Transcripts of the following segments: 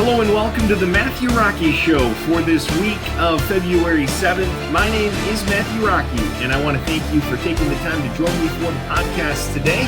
Hello and welcome to the Matthew Rocke Show for this week of February 7th. My name is Matthew Rocke, and I want to thank you for taking the time to join me for the podcast today.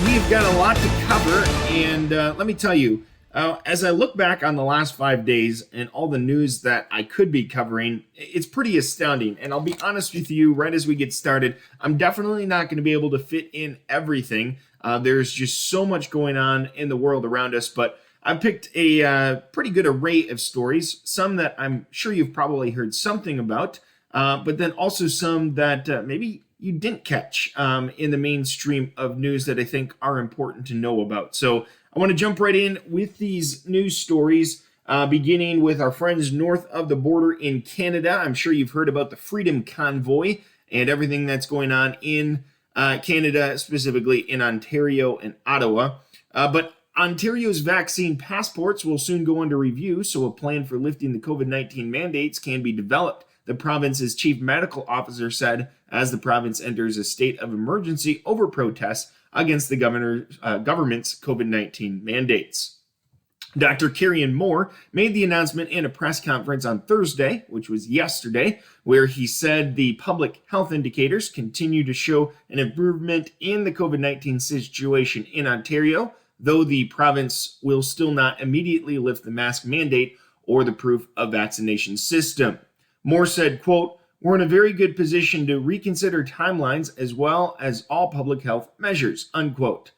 We've got a lot to cover, and let me tell you, as I look back on the last 5 days and all the news that I could be covering, it's pretty astounding. And I'll be honest with you, right as we get started, I'm definitely not going to be able to fit in everything. There's just so much going on in the world around us, but I picked a pretty good array of stories, some that I'm sure you've probably heard something about, but then also some that maybe you didn't catch in the mainstream of news that I think are important to know about. So I want to jump right in with these news stories, beginning with our friends north of the border in Canada. I'm sure you've heard about the Freedom Convoy and everything that's going on in Canada, specifically in Ontario and Ottawa. But Ontario's vaccine passports will soon go under review, so a plan for lifting the COVID-19 mandates can be developed, the province's chief medical officer said, as the province enters a state of emergency over protests against the government's COVID-19 mandates. Dr. Kieran Moore made the announcement in a press conference on Thursday, which was yesterday, where he said the public health indicators continue to show an improvement in the COVID-19 situation in Ontario, though the province will still not immediately lift the mask mandate or the proof of vaccination system. Moore said, quote, "We're in a very good position to reconsider timelines as well as all public health measures," unquote.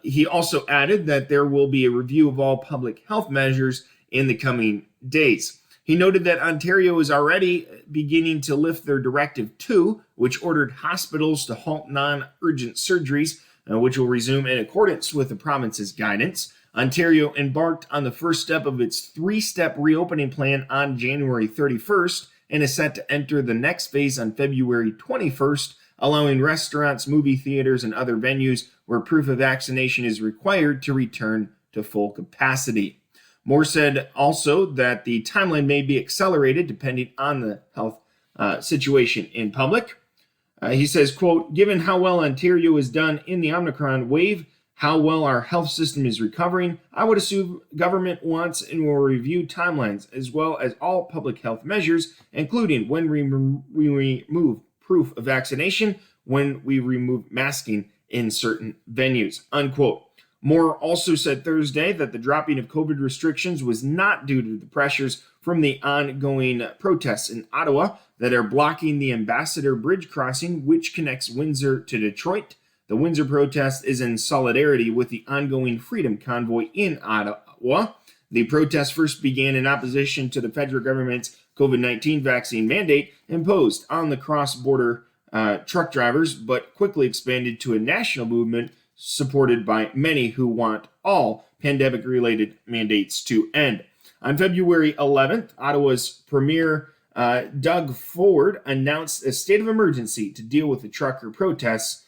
He also added that there will be a review of all public health measures in the coming days. He noted that Ontario is already beginning to lift their Directive 2, which ordered hospitals to halt non-urgent surgeries, which will resume in accordance with the province's guidance. Ontario embarked on the first step of its three-step reopening plan on January 31st and is set to enter the next phase on February 21st, allowing restaurants, movie theaters, and other venues where proof of vaccination is required to return to full capacity. Moore said also that the timeline may be accelerated depending on the health situation in public. He says, quote, "Given how well Ontario has done in the Omicron wave, how well our health system is recovering, I would assume government wants and will review timelines as well as all public health measures, including when we remove proof of vaccination, when we remove masking in certain venues," unquote. Moore also said Thursday that the dropping of COVID restrictions was not due to the pressures from the ongoing protests in Ottawa that are blocking the Ambassador Bridge crossing, which connects Windsor to Detroit. The Windsor protest is in solidarity with the ongoing Freedom Convoy in Ottawa. The protest first began in opposition to the federal government's COVID-19 vaccine mandate imposed on the cross-border truck drivers, but quickly expanded to a national movement supported by many who want all pandemic-related mandates to end. On February 11th, Ottawa's Premier Doug Ford announced a state of emergency to deal with the trucker protests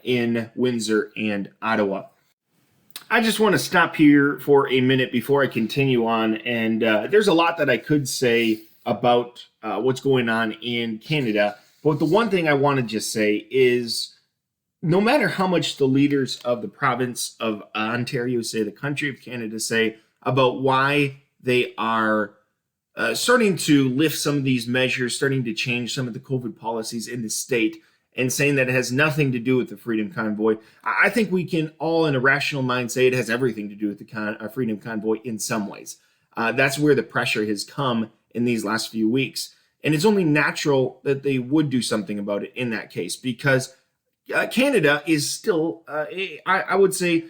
in Windsor and Ottawa. I just want to stop here for a minute before I continue on, and there's a lot that I could say about what's going on in Canada, but the one thing I want to just say is no matter how much the leaders of the province of Ontario say, the country of Canada say about why they are starting to lift some of these measures, starting to change some of the COVID policies in the state, and saying that it has nothing to do with the Freedom Convoy, I think we can all in a rational mind say it has everything to do with the Freedom Convoy in some ways. That's where the pressure has come in these last few weeks. And it's only natural that they would do something about it in that case, because Canada is still, I would say,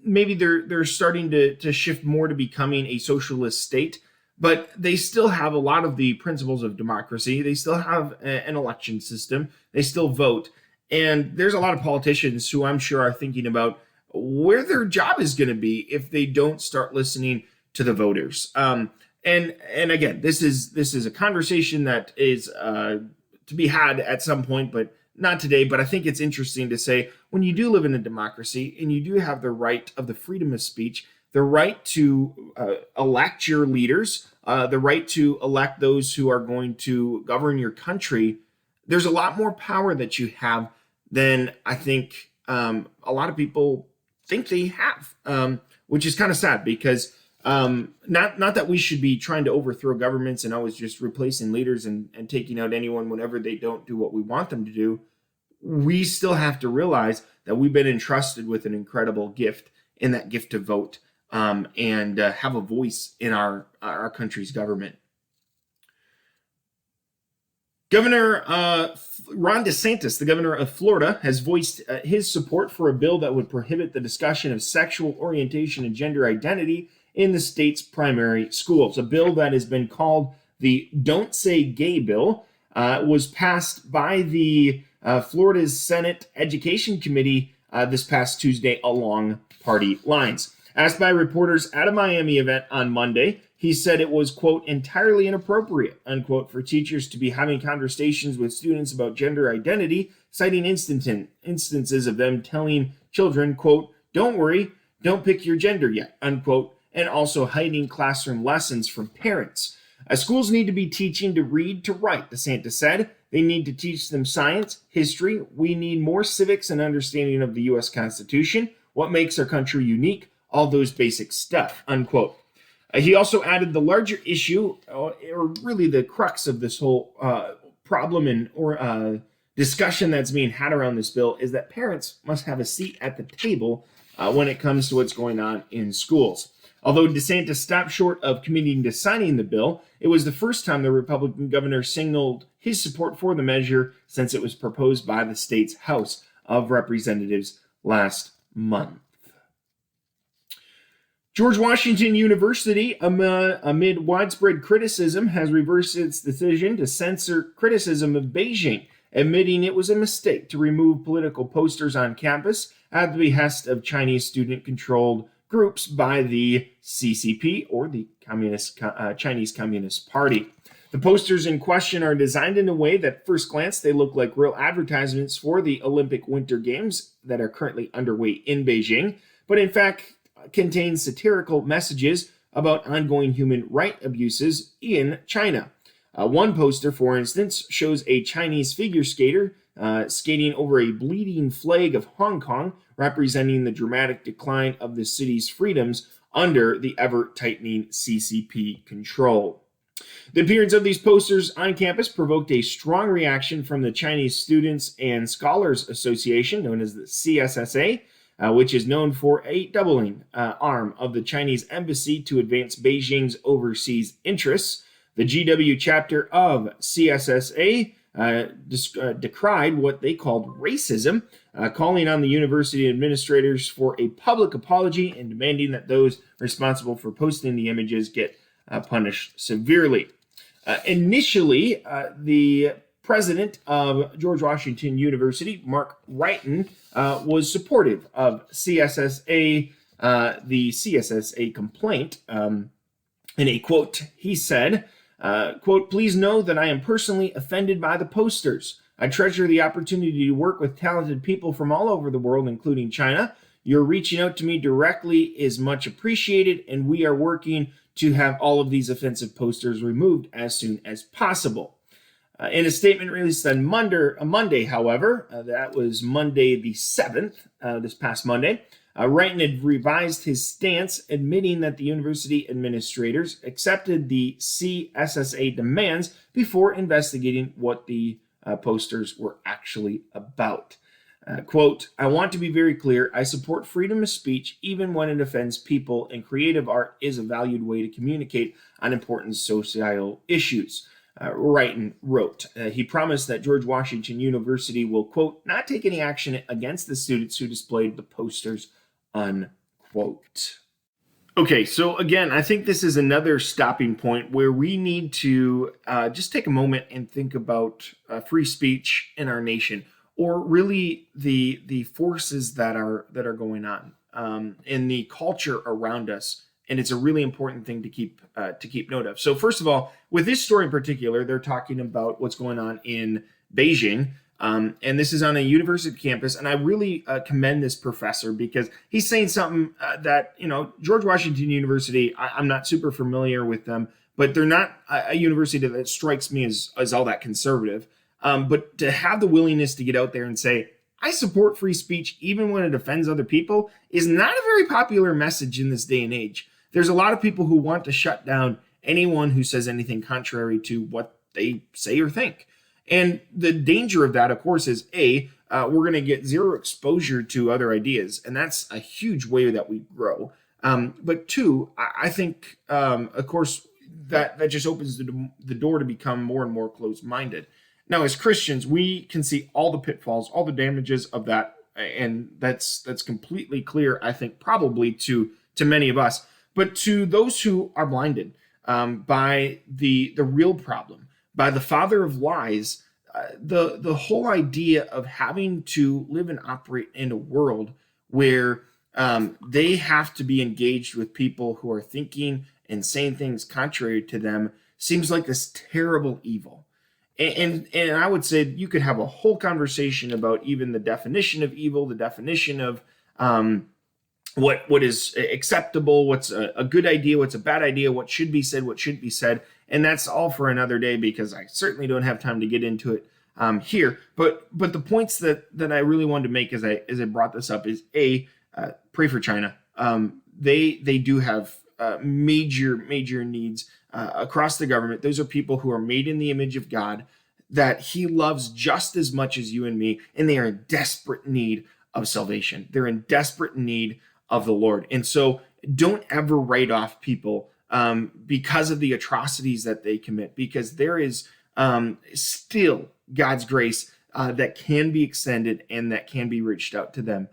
maybe they're starting to shift more to becoming a socialist state, but they still have a lot of the principles of democracy. They still have an election system. They still vote. And there's a lot of politicians who I'm sure are thinking about where their job is going to be if they don't start listening to the voters. And again, this is a conversation that is to be had at some point, but not today. But I think it's interesting to say when you do live in a democracy and you do have the right of the freedom of speech, the right to elect your leaders, the right to elect those who are going to govern your country, there's a lot more power that you have than I think a lot of people think they have, which is kind of sad because Not that we should be trying to overthrow governments and always just replacing leaders and taking out anyone whenever they don't do what we want them to do. We still have to realize that we've been entrusted with an incredible gift, in that gift to vote, and have a voice in our country's government. Governor Ron DeSantis, the governor of Florida, has voiced his support for a bill that would prohibit the discussion of sexual orientation and gender identity in the state's primary schools. A bill that has been called the Don't Say Gay bill was passed by the Florida's Senate Education Committee this past Tuesday along party lines. Asked by reporters at a Miami event on Monday, he said it was, quote, entirely inappropriate, unquote, for teachers to be having conversations with students about gender identity, citing instances of them telling children, quote, don't worry, don't pick your gender yet, unquote, and also hiding classroom lessons from parents. Schools need to be teaching to read to write, DeSantis said. They need to teach them science, history. We need more civics and understanding of the U.S. Constitution, what makes our country unique, all those basic stuff, unquote. He also added the larger issue, or really the crux of this whole problem and discussion that's being had around this bill, is that parents must have a seat at the table when it comes to what's going on in schools. Although DeSantis stopped short of committing to signing the bill, it was the first time the Republican governor signaled his support for the measure since it was proposed by the state's House of Representatives last month. George Washington University, amid widespread criticism, has reversed its decision to censor criticism of Beijing, admitting it was a mistake to remove political posters on campus at the behest of Chinese student-controlled groups by the CCP, or the Chinese Communist Party. The posters in question are designed in a way that, at first glance, they look like real advertisements for the Olympic Winter Games that are currently underway in Beijing, but in fact contain satirical messages about ongoing human rights abuses in China. One poster, for instance, shows a Chinese figure skater skating over a bleeding flag of Hong Kong, representing the dramatic decline of the city's freedoms under the ever-tightening CCP control. The appearance of these posters on campus provoked a strong reaction from the Chinese Students and Scholars Association, known as the CSSA, which is known for a doubling arm of the Chinese embassy to advance Beijing's overseas interests. The GW chapter of CSSA decried what they called racism, calling on the university administrators for a public apology and demanding that those responsible for posting the images get punished severely. Initially, the president of George Washington University, Mark Wrighton, was supportive of CSSA, the CSSA complaint. In a quote, he said, quote, please know that I am personally offended by the posters. I treasure the opportunity to work with talented people from all over the world, including China. Your reaching out to me directly is much appreciated, and we are working to have all of these offensive posters removed as soon as possible. In a statement released on Monday, however, that was Monday the 7th, this past Monday, Wrighton had revised his stance, admitting that the university administrators accepted the CSSA demands before investigating what the posters were actually about. Quote, I want to be very clear. I support freedom of speech even when it offends people, and creative art is a valued way to communicate on important societal issues. Wrighton wrote. He promised that George Washington University will, quote, not take any action against the students who displayed the posters, unquote. Okay, so again, I think this is another stopping point where we need to just take a moment and think about free speech in our nation, or really the forces that are going on in the culture around us. And it's a really important thing to keep note of. So first of all, with this story in particular, they're talking about what's going on in Beijing. And this is on a university campus. And I really commend this professor because he's saying something that, George Washington University, I'm not super familiar with them, but they're not a university that strikes me as all that conservative. But to have the willingness to get out there and say, I support free speech even when it offends other people is not a very popular message in this day and age. there's a lot of people who want to shut down anyone who says anything contrary to what they say or think. And the danger of that, of course, is we're going to get zero exposure to other ideas, and that's a huge way that we grow. But two, I think, of course, that just opens the door to become more and more closed-minded. Now, as Christians, we can see all the pitfalls, all the damages of that, and that's completely clear, I think, probably to many of us. But to those who are blinded by the real problem, by the father of lies, the whole idea of having to live and operate in a world where they have to be engaged with people who are thinking and saying things contrary to them seems like this terrible evil. And I would say you could have a whole conversation about even the definition of evil, the definition of what is acceptable, what's a good idea, what's a bad idea, what should be said, what shouldn't be said. And that's all for another day, because I certainly don't have time to get into it here. But the points that I really wanted to make as I brought this up is pray for China. They do have major needs across the government. Those are people who are made in the image of God, that he loves just as much as you and me, and they are in desperate need of salvation. They're in desperate need of the Lord. And so don't ever write off people because of the atrocities that they commit, because there is still God's grace that can be extended and that can be reached out to them.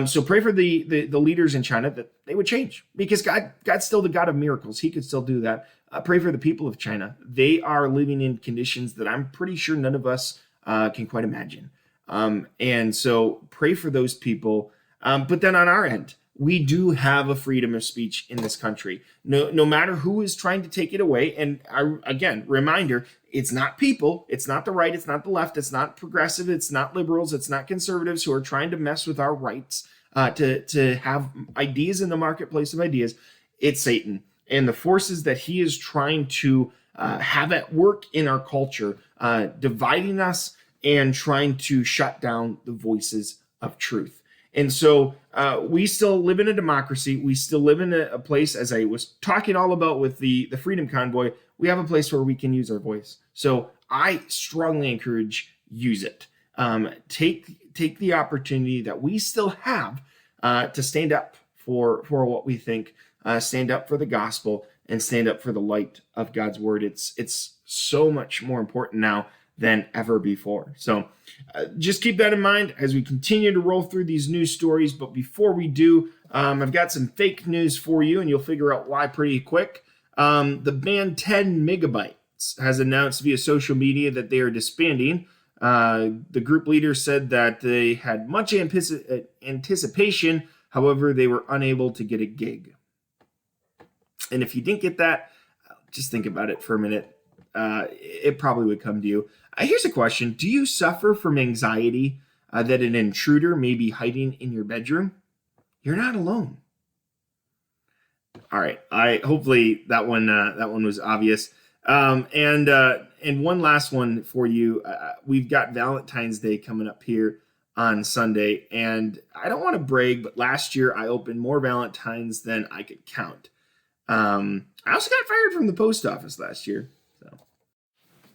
So pray for the leaders in China that they would change, because God's still the God of miracles. He could still do that. Pray for the people of China. They are living in conditions that I'm pretty sure none of us can quite imagine. And so pray for those people. But then on our end, we do have a freedom of speech in this country. No matter who is trying to take it away. And again, reminder, it's not people, it's not the right, it's not the left, it's not progressive, it's not liberals, it's not conservatives who are trying to mess with our rights to have ideas in the marketplace of ideas. It's Satan and the forces that he is trying to have at work in our culture, dividing us and trying to shut down the voices of truth. And so we still live in a democracy. We still live in a place, as I was talking all about with the Freedom Convoy, we have a place where we can use our voice. So I strongly encourage, use it. Take the opportunity that we still have to stand up for what we think, stand up for the gospel, and stand up for the light of God's word. It's so much more important now than ever before. So just keep that in mind as we continue to roll through these news stories. But before we do, I've got some fake news for you, and you'll figure out why pretty quick. The band 10 Megabytes has announced via social media that they are disbanding. The group leader said that they had much anticipation. However, they were unable to get a gig. And if you didn't get that, just think about it for a minute. It probably would come to you. Here's a question. Do you suffer from anxiety that an intruder may be hiding in your bedroom? You're not alone. All right. Hopefully that one was obvious. And one last one for you. We've got Valentine's Day coming up here on Sunday, and I don't want to brag, but last year I opened more Valentines than I could count. I also got fired from the post office last year. So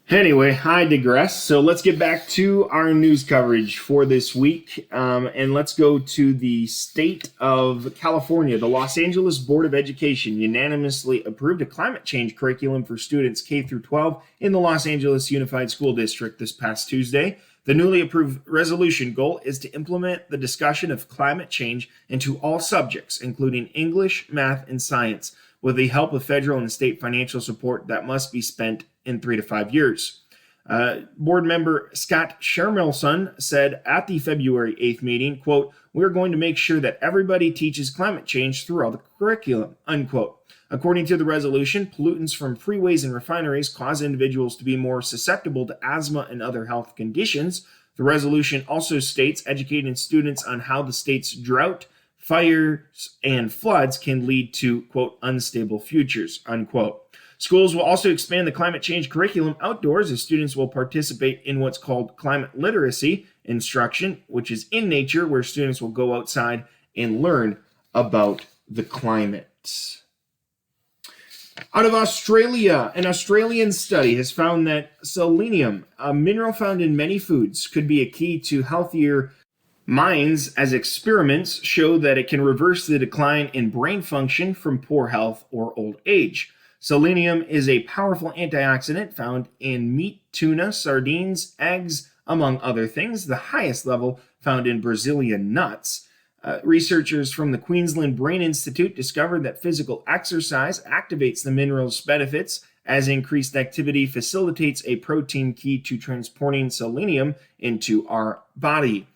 anyway, I digress. So let's get back to our news coverage for this week. And let's go to the state of California. The Los Angeles Board of Education unanimously approved a climate change curriculum for students K through 12 in the Los Angeles Unified School District this past Tuesday. The newly approved resolution goal is to implement the discussion of climate change into all subjects, including English, math, and science, with the help of federal and state financial support that must be spent in 3 to 5 years. Board member Scott Shermelson said at the February 8th meeting, quote, "We're going to make sure that everybody teaches climate change throughout the curriculum," unquote. According to the resolution, pollutants from freeways and refineries cause individuals to be more susceptible to asthma and other health conditions. The resolution also states educating students on how the state's drought, fires, and floods can lead to, quote, unstable futures, unquote. Schools will also expand the climate change curriculum outdoors as students will participate in what's called climate literacy instruction, which is in nature, where students will go outside and learn about the climate. Out of Australia, an Australian study has found that selenium, a mineral found in many foods, could be a key to healthier minds, as experiments show that it can reverse the decline in brain function from poor health or old age. Selenium is a powerful antioxidant found in meat, tuna, sardines, eggs, among other things, the highest level found in Brazilian nuts. Researchers from the Queensland Brain Institute discovered that physical exercise activates the mineral's benefits, as increased activity facilitates a protein key to transporting selenium into our body,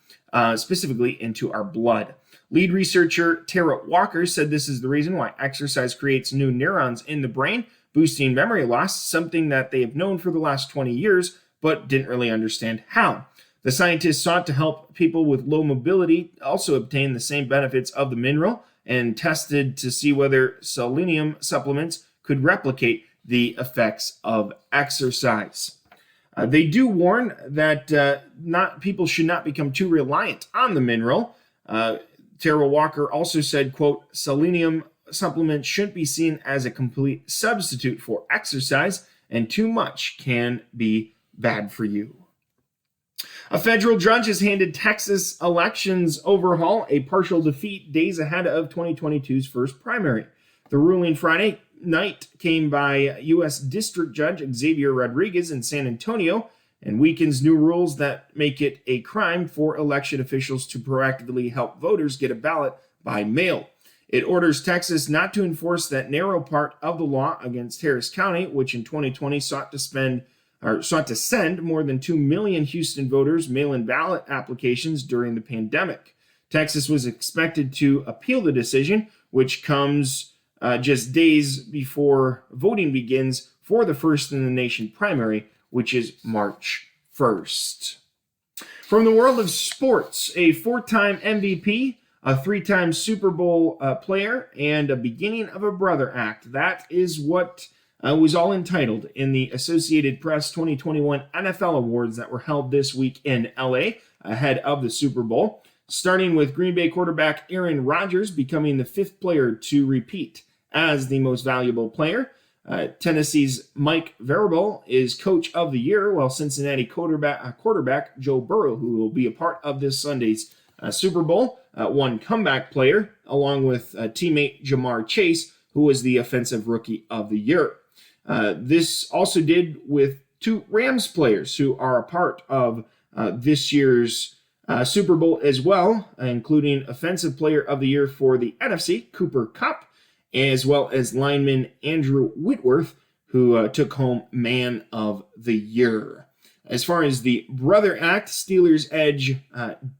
specifically into our blood. Lead researcher Tara Walker said this is the reason why exercise creates new neurons in the brain, boosting memory loss, something that they have known for the last 20 years, but didn't really understand how. The scientists sought to help people with low mobility also obtain the same benefits of the mineral and tested to see whether selenium supplements could replicate the effects of exercise. They do warn that people should not become too reliant on the mineral. Tara Walker also said, quote, selenium supplements shouldn't be seen as a complete substitute for exercise, and too much can be bad for you. A federal judge has handed Texas elections overhaul a partial defeat days ahead of 2022's first primary. The ruling Friday night came by U.S. District Judge Xavier Rodriguez in San Antonio and weakens new rules that make it a crime for election officials to proactively help voters get a ballot by mail. It orders Texas not to enforce that narrow part of the law against Harris County, which in 2020 sought to send more than 2 million Houston voters mail-in ballot applications during the pandemic. Texas was expected to appeal the decision, which comes just days before voting begins for the first-in-the-nation primary, which is March 1st. From the world of sports, a 4-time MVP, a 3-time Super Bowl player, and a beginning of a brother act. That is what was all entitled in the Associated Press 2021 NFL Awards that were held this week in LA ahead of the Super Bowl, starting with Green Bay quarterback Aaron Rodgers becoming the 5th player to repeat as the most valuable player. Tennessee's Mike Vrabel is Coach of the Year, while Cincinnati quarterback Joe Burrow, who will be a part of this Sunday's Super Bowl, won Comeback Player, along with teammate Jamar Chase, who was the Offensive Rookie of the Year. This also did with 2 Rams players who are a part of this year's Super Bowl as well, including Offensive Player of the Year for the NFC, Cooper Kupp, as well as lineman Andrew Whitworth, who took home Man of the Year. As far as the Brother Act, Steelers edge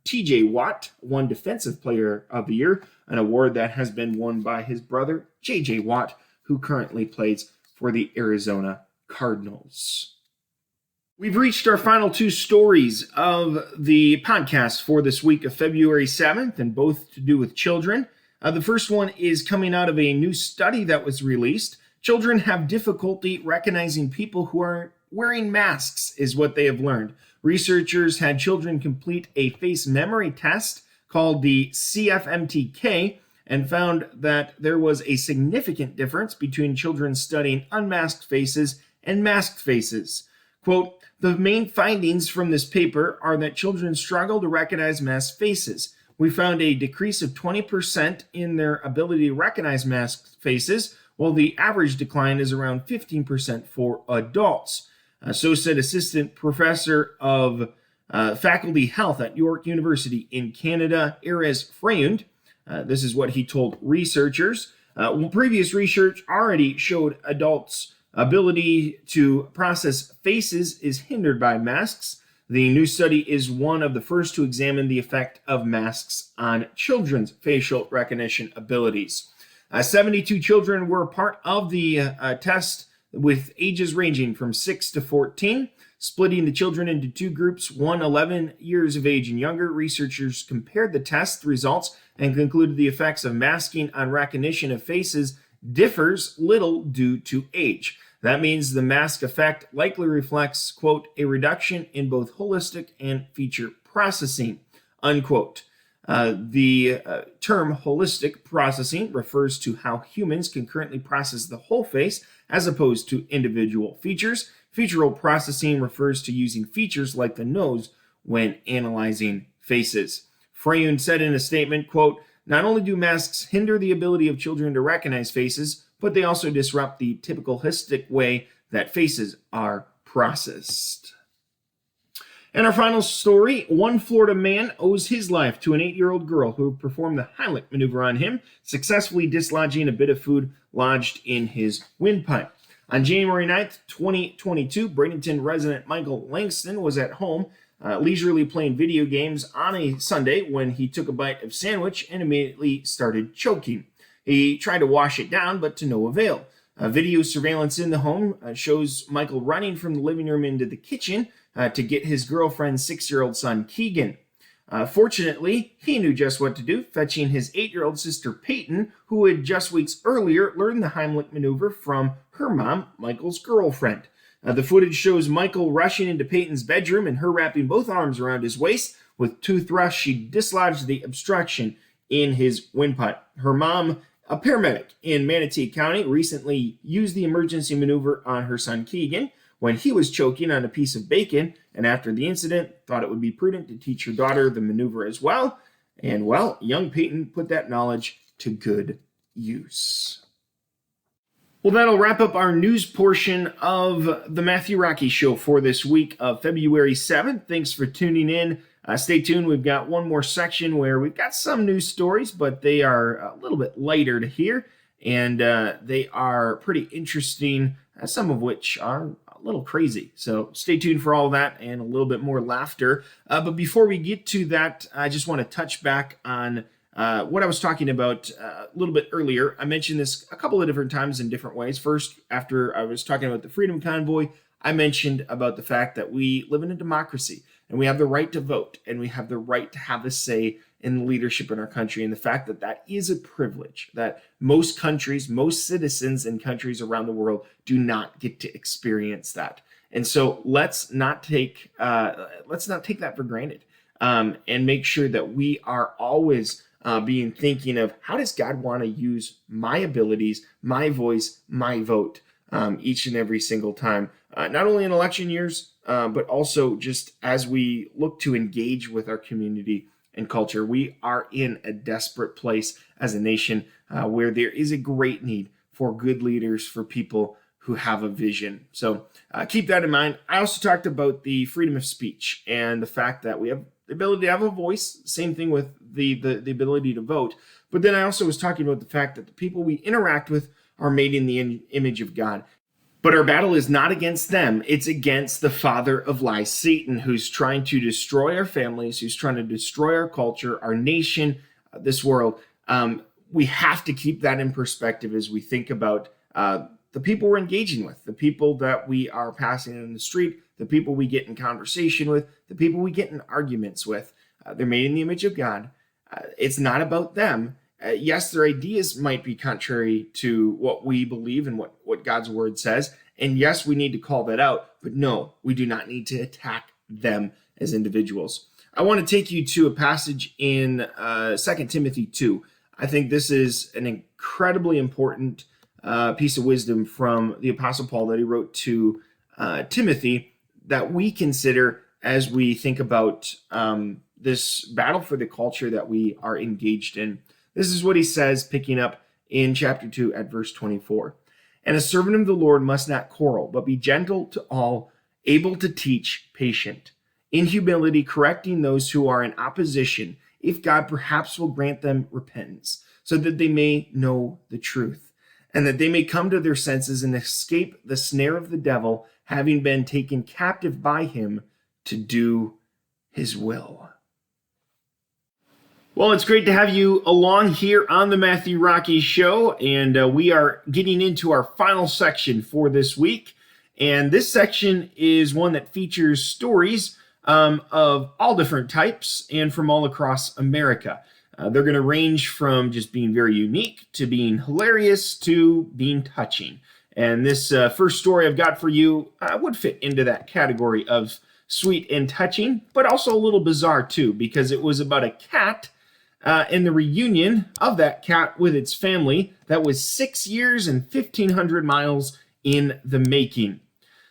TJ Watt won Defensive Player of the Year, an award that has been won by his brother JJ Watt, who currently plays for the Arizona Cardinals. We've reached our final 2 stories of the podcast for this week of February 7th, and both to do with children. The first one is coming out of a new study that was released. Children have difficulty recognizing people who are wearing masks, is what they have learned. Researchers had children complete a face memory test called the CFMTK and found that there was a significant difference between children studying unmasked faces and masked faces. Quote, the main findings from this paper are that children struggle to recognize masked faces. We found a decrease of 20% in their ability to recognize masked faces, while the average decline is around 15% for adults. So said Assistant Professor of Faculty Health at York University in Canada, Erez Freyund. This is what he told researchers. Previous research already showed adults' ability to process faces is hindered by masks. The new study is one of the first to examine the effect of masks on children's facial recognition abilities. 72 children were part of the test with ages ranging from 6 to 14. Splitting the children into 2 groups, one 11 years of age and younger, researchers compared the test results and concluded the effects of masking on recognition of faces differs little due to age. That means the mask effect likely reflects, quote, a reduction in both holistic and feature processing, unquote. The term holistic processing refers to how humans can currently process the whole face as opposed to individual features. Featural processing refers to using features like the nose when analyzing faces. Freyun said in a statement, quote, "Not only do masks hinder the ability of children to recognize faces, but they also disrupt the typical holistic way that faces are processed." And our final story, one Florida man owes his life to an 8-year-old girl who performed the Heimlich maneuver on him, successfully dislodging a bit of food lodged in his windpipe. On January 9th, 2022, Bradenton resident Michael Langston was at home leisurely playing video games on a Sunday when he took a bite of sandwich and immediately started choking. He tried to wash it down, but to no avail. Video surveillance in the home shows Michael running from the living room into the kitchen to get his girlfriend's 6-year-old son, Keegan. Fortunately, he knew just what to do, fetching his 8-year-old sister, Peyton, who had just weeks earlier learned the Heimlich maneuver from her mom, Michael's girlfriend. The footage shows Michael rushing into Peyton's bedroom and her wrapping both arms around his waist. With 2 thrusts, she dislodged the obstruction in his windpipe. Her mom, a paramedic in Manatee County, recently used the emergency maneuver on her son Keegan when he was choking on a piece of bacon, and after the incident, thought it would be prudent to teach her daughter the maneuver as well. And, well, young Peyton put that knowledge to good use. Well, that'll wrap up our news portion of the Matthew Rocke Show for this week of February 7th. Thanks for tuning in. Stay tuned. We've got one more section where we've got some news stories, but they are a little bit lighter to hear, and they are pretty interesting, some of which are a little crazy. So stay tuned for all that and a little bit more laughter. But before we get to that, I just want to touch back on what I was talking about a little bit earlier. I mentioned this a couple of different times in different ways. First, after I was talking about the Freedom Convoy, I mentioned about the fact that we live in a democracy and we have the right to vote and we have the right to have a say in leadership in our country, and the fact that that is a privilege that most countries, most citizens in countries around the world do not get to experience that. And so let's not take that for granted, and make sure that we are always being thinking of how does God want to use my abilities, my voice, my vote each and every single time, not only in election years, but also just as we look to engage with our community and culture. We are in a desperate place as a nation where there is a great need for good leaders, for people who have a vision. So keep that in mind. I also talked about the freedom of speech and the fact that we have the ability to have a voice, same thing with the ability to vote. But then I also was talking about the fact that the people we interact with are made in the image of God. But our battle is not against them. It's against the father of lies, Satan, who's trying to destroy our families, who's trying to destroy our culture, our nation, this world. We have to keep that in perspective as we think about the people we're engaging with, the people that we are passing in the street, the people we get in conversation with, the people we get in arguments with. They're made in the image of God. It's not about them. Yes, their ideas might be contrary to what we believe and what God's word says. And yes, we need to call that out. But no, we do not need to attack them as individuals. I want to take you to a passage in 2 Timothy 2. I think this is an incredibly important piece of wisdom from the Apostle Paul that he wrote to Timothy that we consider as we think about this battle for the culture that we are engaged in. This is what he says, picking up in chapter 2 at verse 24. "And a servant of the Lord must not quarrel, but be gentle to all, able to teach, patient, in humility correcting those who are in opposition, if God perhaps will grant them repentance, so that they may know the truth, and that they may come to their senses and escape the snare of the devil, having been taken captive by him to do his will." Well, it's great to have you along here on the Matthew Rocke Show, and we are getting into our final section for this week. And this section is one that features stories of all different types and from all across America. They're going to range from just being very unique to being hilarious to being touching. And this first story I've got for you would fit into that category of sweet and touching, but also a little bizarre too, because it was about a cat and the reunion of that cat with its family that was 6 years and 1,500 miles in the making.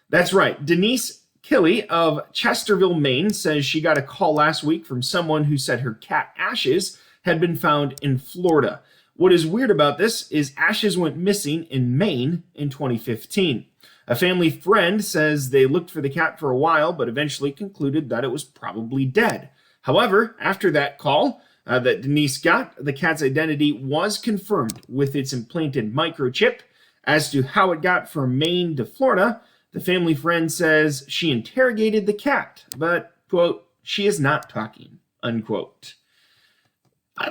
That's right. Denise Killey of Chesterville, Maine, says she got a call last week from someone who said her cat Ashes had been found in Florida. What is weird about this is Ashes went missing in Maine in 2015. A family friend says they looked for the cat for a while, but eventually concluded that it was probably dead. However, after that call that Denise got, the cat's identity was confirmed with its implanted microchip. As to how it got from Maine to Florida, the family friend says she interrogated the cat, but, quote, she is not talking, unquote.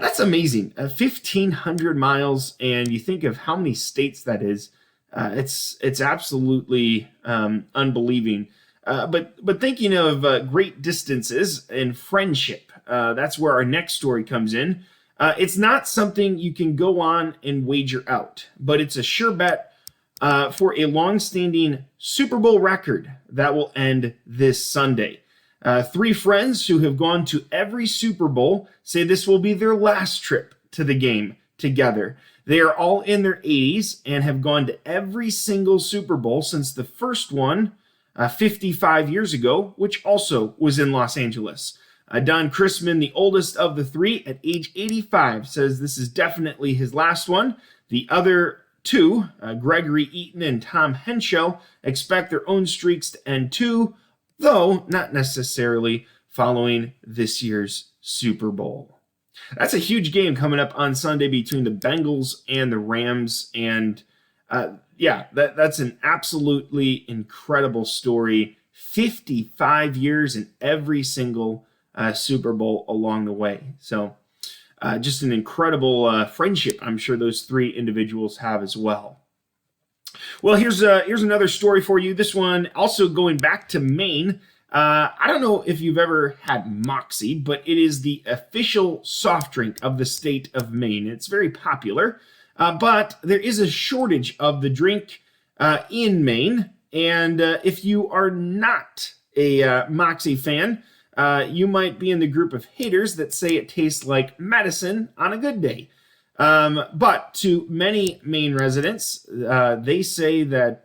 That's amazing. 1,500 miles, and you think of how many states that is. It's absolutely unbelieving. But thinking of great distances and friendship, that's where our next story comes in. It's not something you can go on and wager out, but it's a sure bet for a long-standing Super Bowl record that will end this Sunday. 3 friends who have gone to every Super Bowl say this will be their last trip to the game together. They are all in their 80s and have gone to every single Super Bowl since the first one 55 years ago, which also was in Los Angeles. Don Chrisman, the oldest of the 3, at age 85, says this is definitely his last one. The other 2, Gregory Eaton and Tom Henschel, expect their own streaks to end too, though not necessarily following this year's Super Bowl. That's a huge game coming up on Sunday between the Bengals and the Rams, and that's an absolutely incredible story. 55 years in every single Super Bowl along the way. So just an incredible friendship I'm sure those 3 individuals have as well. Well, here's another story for you. This one also going back to Maine. I don't know if you've ever had Moxie, but it is the official soft drink of the state of Maine. It's very popular, but there is a shortage of the drink in Maine. And if you are not a Moxie fan, you might be in the group of haters that say it tastes like medicine on a good day. But to many Maine residents, they say that,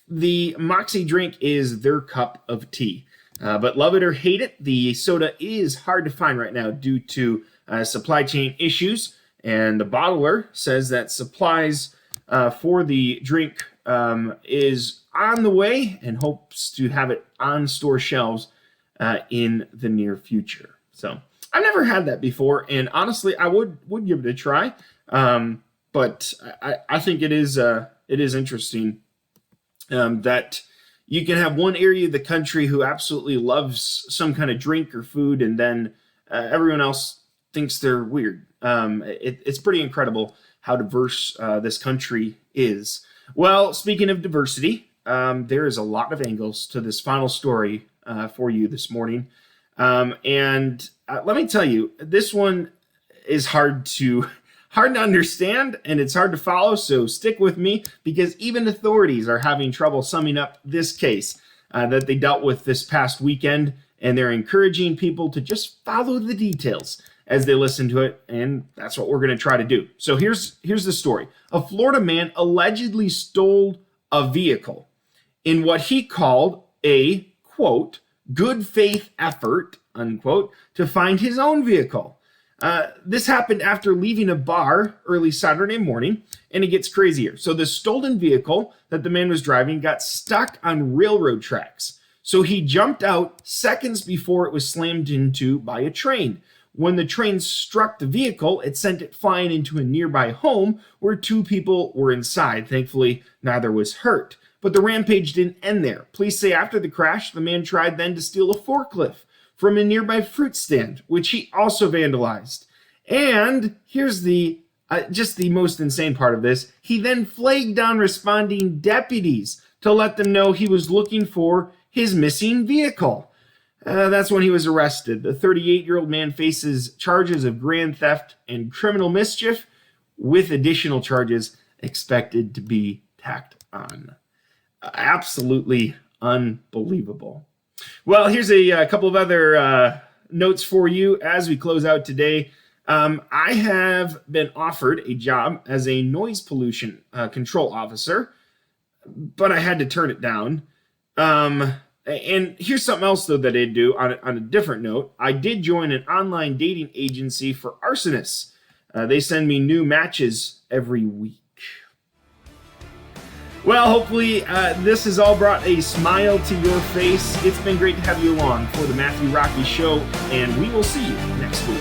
the Moxie drink is their cup of tea. But love it or hate it, the soda is hard to find right now due to supply chain issues. And the bottler says that supplies for the drink is on the way and hopes to have it on store shelves in the near future. So I've never had that before, and honestly, I would give it a try. But I think it is interesting that you can have one area of the country who absolutely loves some kind of drink or food, and then everyone else thinks they're weird. It's pretty incredible how diverse this country is. Well, speaking of diversity, there is a lot of angles to this final story for you this morning. And let me tell you, this one is hard to understand and it's hard to follow. So stick with me, because even authorities are having trouble summing up this case that they dealt with this past weekend. And they're encouraging people to just follow the details as they listen to it. And that's what we're going to try to do. So here's the story. A Florida man allegedly stole a vehicle in what he called a, quote, good faith effort, unquote, to find his own vehicle. This happened after leaving a bar early Saturday morning, and it gets crazier. So the stolen vehicle that the man was driving got stuck on railroad tracks. So he jumped out seconds before it was slammed into by a train. When the train struck the vehicle, it sent it flying into a nearby home where 2 people were inside. Thankfully, neither was hurt. But the rampage didn't end there. Police say after the crash, the man tried then to steal a forklift from a nearby fruit stand, which he also vandalized. And here's the just the most insane part of this. He then flagged down responding deputies to let them know he was looking for his missing vehicle. That's when he was arrested. The 38-year-old man faces charges of grand theft and criminal mischief, with additional charges expected to be tacked on. Absolutely unbelievable. Well, here's a couple of other notes for you as we close out today. I have been offered a job as a noise pollution control officer but I had to turn it down. And here's something else, though, that I did do on a different note. I did join an online dating agency for arsonists. They send me new matches every week. Well, hopefully this has all brought a smile to your face. It's been great to have you along for the Matthew Rocke Show, and we will see you next week.